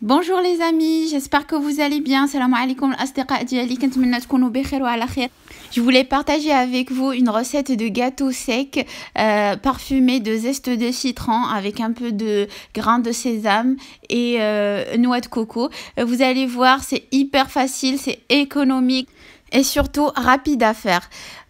Bonjour les amis, j'espère que vous allez bien. Salam alaikum الأصدقاء ديالي, كنتمنى تكونوا بخير وعلى خير. Je voulais partager avec vous une recette de gâteau sec parfumé de zeste de citron avec un peu de grains de sésame et noix de coco. Vous allez voir, c'est hyper facile, c'est économique et surtout rapide à faire.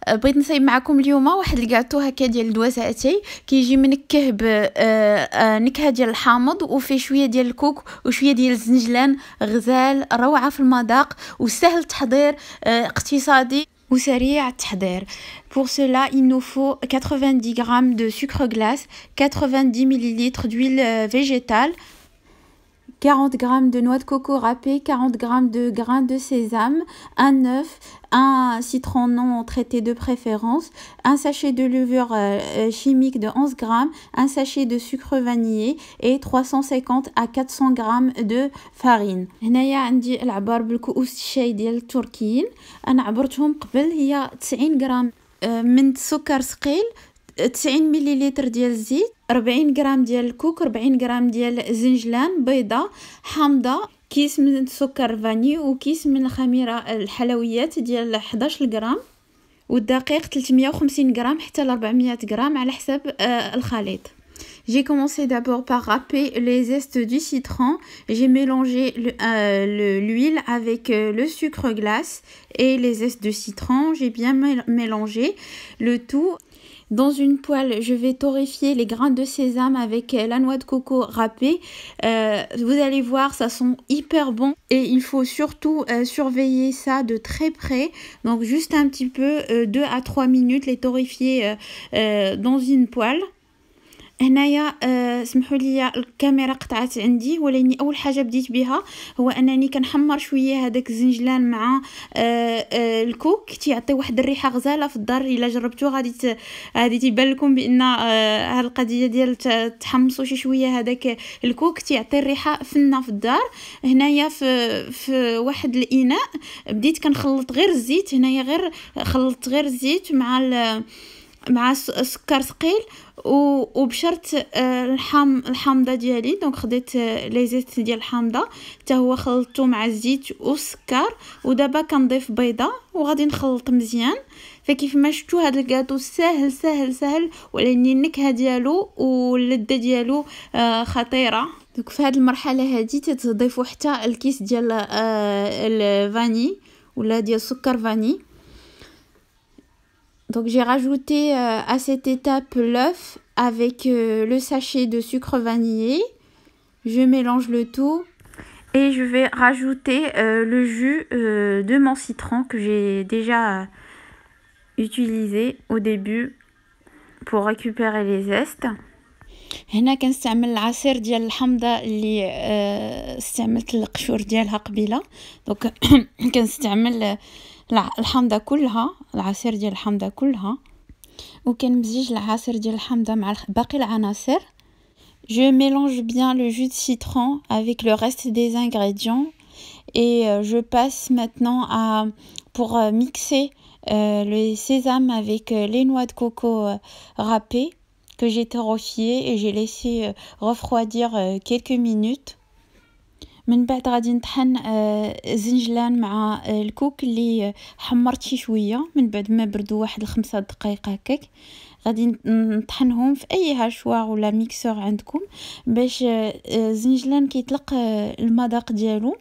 بغيت نصايب معكم اليوم واحد الكاطو هكا ديال الدواساتي كيجي منكه بنكهه ديال الحامض وفيه شويه ديال الكوك وشويه ديال الزنجلان. غزال روعه في المذاق وسهل التحضير، اقتصادي وسريع التحضير. Pour cela, il nous faut 90 g de sucre glace, 90 ml d'huile végétale, 40 g de noix de coco râpée, 40 g de grains de sésame, un œuf, un citron non traité de préférence, un sachet de levure chimique de 11 g, un sachet de sucre vanillé et 350 à 400 g de farine. هنايا عندي العبار بالكؤوس الشاي ديال التركيين، انا عبرتهم قبل. هي 90 g من سكر ثقيل، 90 مليلتر ديال الزيت، 40 غرام ديال الكوك، 40 غرام ديال الزنجلان، بيضه حامضه، كيس من سكر فاني وكيس من خميره الحلويات ديال 11 غرام، والدقيق 350 غرام حتى ل 400 غرام على حسب الخليط. J'ai commencé d'abord par râper les zestes du citron. J'ai mélangé l'huile avec le sucre glace et les zestes de citron. J'ai bien mélangé le tout. Dans une poêle, je vais torréfier les grains de sésame avec la noix de coco râpée. Vous allez voir, ça sent hyper bon et il faut surtout surveiller ça de très près. Donc juste un petit peu, 2 à 3 minutes, les torréfier dans une poêle. هنايا سمحوا لي الكاميرا قطعت عندي، ولكن اول حاجه بديت بها هو انني كنحمر شويه هذاك الزنجلان مع الكوك، تيعطي واحد الريحه غزاله في الدار. الا جربتو غادي تيبان لكم بان هذه القضيه ديال تحمصوا شي شويه هذاك الكوك تيعطي الريحه فنه في الدار. هنايا في واحد الاناء بديت كنخلط غير الزيت. هنايا خلطت غير الزيت مع السكر ثقيل وبشرط الحامضه ديالي. دونك خديت لي زيت ديال الحامضه حتى هو خلطته مع الزيت والسكر، ودابا كنضيف بيضه وغادي نخلط مزيان. فكيف ما شفتوا هذا الكاطو سهل سهل سهل، ولكن النكهه ديالو واللذه ديالو خطيره. دونك في هذه المرحله هذه تضيفوا حتى الكيس ديال الفاني ولا ديال السكر فاني. Donc j'ai rajouté à cette étape l'œuf avec le sachet de sucre vanillé. Je mélange le tout et je vais rajouter le jus de mon citron que j'ai déjà utilisé au début pour récupérer les zestes. هنا كنستعمل العصير ديال الحامضه اللي استعملت القشور ديالها قبيله. دونك كنستعمل الحامضه كلها، العصير ديال الحامضه كلها، وكنمزج العصير ديال الحامضه مع باقي العناصر. Je mélange bien le jus de citron avec le reste des ingrédients et je passe maintenant pour mixer le sésame avec les noix de coco râpées que j'ai torréfiées et j'ai laissé refroidir quelques minutes. من بعد غادي نطحن الزنجلان مع الكوك اللي حمرت شويه. من بعد ما بردوا واحد 5 دقائق هكاك غادي نطحنهم في اي هاشوار ولا ميكسور عندكم باش الزنجلان كيطلق المذاق ديالو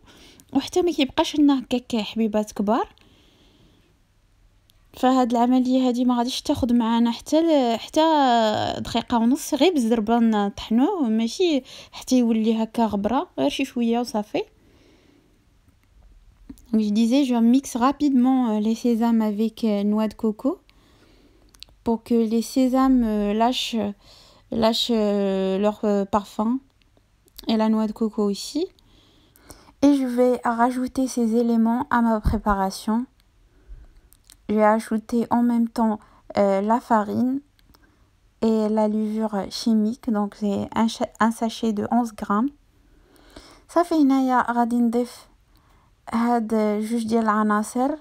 وحتى ما كيبقاش لنا هكاك حبيبات كبار. فهاد العمليه هذه ما غاديش تاخذ معنا حتى دقيقه ونص، غير بالزربه نطحنوه، ماشي حتى يولي هكا غبره، غير شي شويه وصافي. Donc je disais, je mixe rapidement les sésames avec noix de coco pour que les sésames lâchent leur parfum et la noix de coco aussi. Et je vais rajouter ces éléments à ma préparation. J'ai ajouté en même temps la farine et la levure chimique, donc c'est un sachet de 11 grammes. صافي هنايا غادي نضيف هاد جوج ديال العناصر،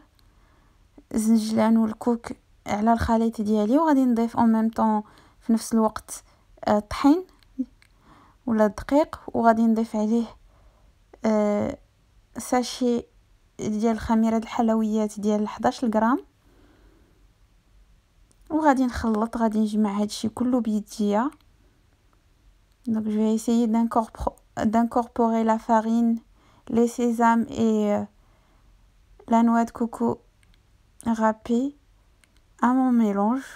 الزنجلان والكوك، على الخليط ديالي، وغادي نضيف en même temps في نفس الوقت الطحين ولا الدقيق، وغادي نضيف عليه ساشي ديال خميرة الحلويات ديال 11 غرام، وغادي نخلط، غادي نجمع هادشي كله بيديا. Donc je vais essayer d'incorporer la farine, les sésames et la noix de coco râpée à mon mélange.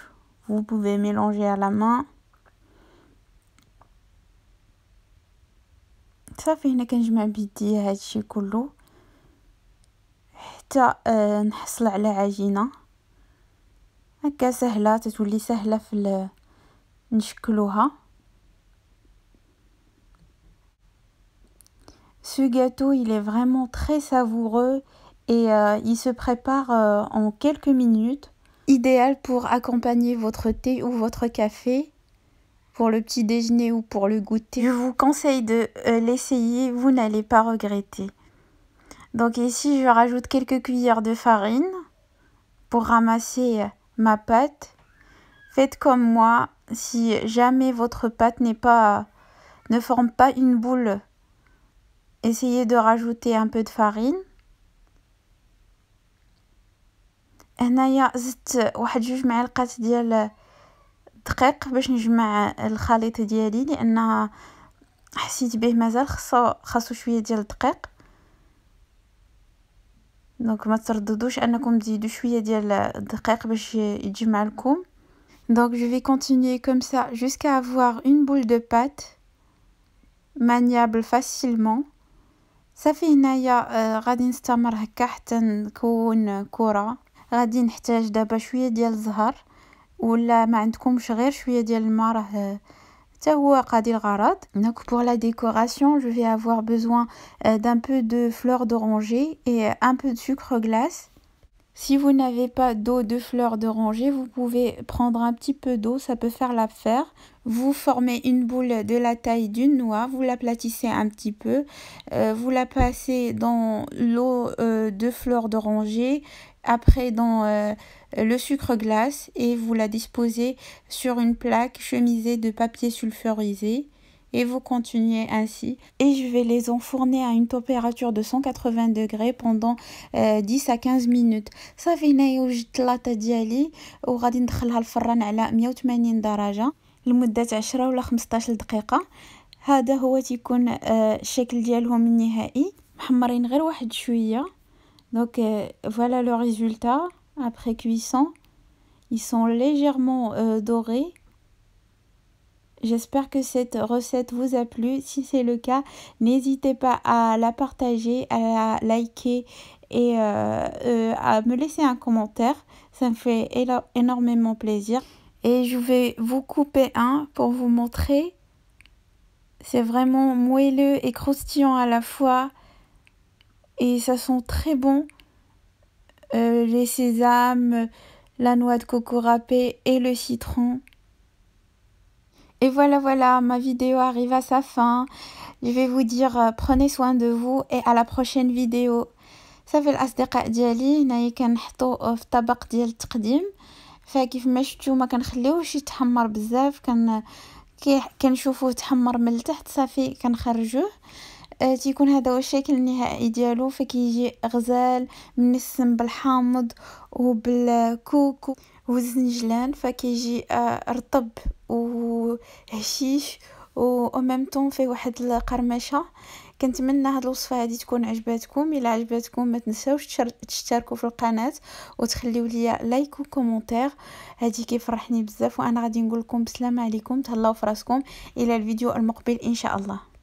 Vous pouvez mélanger à la main. صافي هنا كنجمع بيديا هادشي كله حتى نحصل على عجينه هكا سهله، تتولي سهله في نشكلوها. Ce gâteau, il est vraiment très savoureux et il se prépare en quelques minutes. Idéal pour accompagner votre thé ou votre café, pour le petit déjeuner ou pour le goûter. Je vous conseille de l'essayer, vous n'allez pas regretter. Donc ici, je rajoute quelques cuillères de farine pour ramasser ma pâte. Faites comme moi, si jamais votre pâte ne forme pas une boule, essayez de rajouter un peu de farine. هنايا زدت واحد 2 معالق ديال الدقيق باش نجمع الخليط ديالي، لان حسيت به مازال خاصو شويه ديال الدقيق. دونك ما ترددوش انكم تزيدوا شويه ديال الدقيق باش يتجمع لكم. Donc je vais continuer comme ça jusqu'à avoir une boule de pâte maniable facilement. صافي هنايا غادي نستمر هكا حتى نكون كره. غادي نحتاج دابا شويه ديال الزهر، ولا ما عندكمش غير شويه ديال الماء راه حتى هو قاضي الغرض. Donc pour la décoration, je vais avoir besoin d'un peu de fleurs d'oranger et un peu de sucre glace. Si vous n'avez pas d'eau de fleurs d'oranger, vous pouvez prendre un petit peu d'eau, ça peut faire l'affaire. Vous formez une boule de la taille d'une noix, vous l'aplatissez un petit peu, vous la passez dans l'eau de fleurs d'oranger, après dans le sucre glace, et vous la disposez sur une plaque chemisée de papier sulfurisé. Et vous continuez ainsi. Et je vais les enfourner à une température de 180 degrés pendant 10 à 15 minutes. صافي هنايا وجدت لاطه ديالي وغادي ندخلها الفران على 180 درجه لمده 10 ولا 15 دقيقه. هذا هو تيكون الشكل ديالهم النهائي، محمرين غير واحد شويه. Donc voilà le résultat après cuisson. Ils sont légèrement dorés. J'espère que cette recette vous a plu. Si c'est le cas, n'hésitez pas à la partager, à la liker et à me laisser un commentaire. Ça me fait énormément plaisir. Et je vais vous couper un pour vous montrer. C'est vraiment moelleux et croustillant à la fois. Et ça sent très bon. Les sésames, la noix de coco râpée et le citron. Et voilà, ma vidéo arrive à sa fin. Je vais vous dire prenez soin de vous et à la prochaine vidéo. صافي الاصدقاء ديالي هنايا كنحطو في طبق ديال التقديم، فكيف ما شفتوا ما كنخليوش يتحمر بزاف، كنشوفوه تحمر من التحت صافي كنخرجوه. تيكون هذا هو الشكل النهائي ديالو، فكيجي غزال منسم بالحامض وبالكوكو والزنجلان، فكيجي رطب وهشيش و ميم طون فيه واحد القرمشه. كنتمنى هاد الوصفه هذه تكون عجباتكم. الا عجباتكم ما تنساوش تشتركوا في القناه وتخليوا لي لايك وكومونتير، هذه كيفرحني بزاف. وانا غادي نقول لكم بسلامه عليكم، تهلاو في راسكم، الى الفيديو المقبل ان شاء الله.